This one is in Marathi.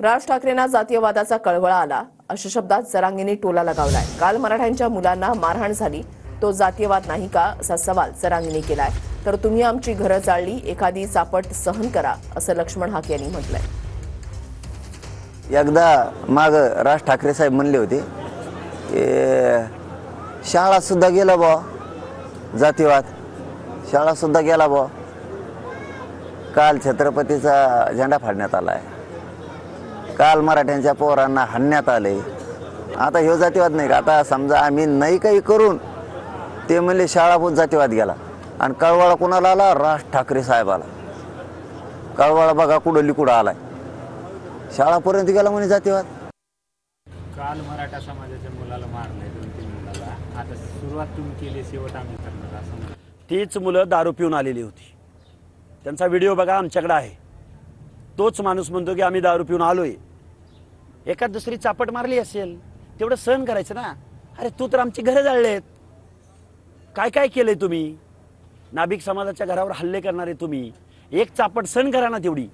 राज ठाकरेंना जातीयवादाचा कळवळा आला अशा शब्दात जरांगेंनी टोला लगावलाय। काल मराठ्यांच्या मुलांना मारहाण झाली, तो जातीयवाद नाही का असा सवाल जरांगेंनी केलाय। तर तुम्ही आमची घरं जाळली, एखादी चापट सहन करा असं लक्ष्मण हाके यांनी म्हटलंय। एकदा माग राज ठाकरे साहेब म्हणले होते की शाळा सुद्धा गेला बा जातीवाद, शाळा सुद्धा गेला बा। काल छत्रपतीचा झेंडा फाडण्यात आलाय, काल मराठ्यांच्या पोरांना हाणण्यात आले। आता ह्यो जातीवाद नाही का? आता समजा आम्ही नाही काही करून ते म्हणले शाळाभूत जातीवाद गेला, आणि कळवळा कोणाला आला? राज ठाकरे साहेबाला। कळवळा बघा कुठं लिकुडं आलाय, शाळापर्यंत गेला म्हणे जातीवाद। काल मराठा समाजाच्या मुलाला मारले, 2-3 मुलाला। आता सुरुवात तुम्ही केली, शेवट आम्ही करणार असं म्हणतात। तीच मुलं दारू पिऊन आलेली होती, त्यांचा व्हिडिओ बघा आमच्याकडे आहे। तोच माणूस म्हणतो की आम्ही दारू पिऊन आलोय। एखाद दुसरी चापट मारली असेल तेवढं सहन करायचं ना। अरे तू तर आमची घरं जाळलेत, काय काय केलंय तुम्ही? नाभिक समाजाच्या घरावर हल्ले करणारे तुम्ही, एक चापट सहन करा ना तेवढी।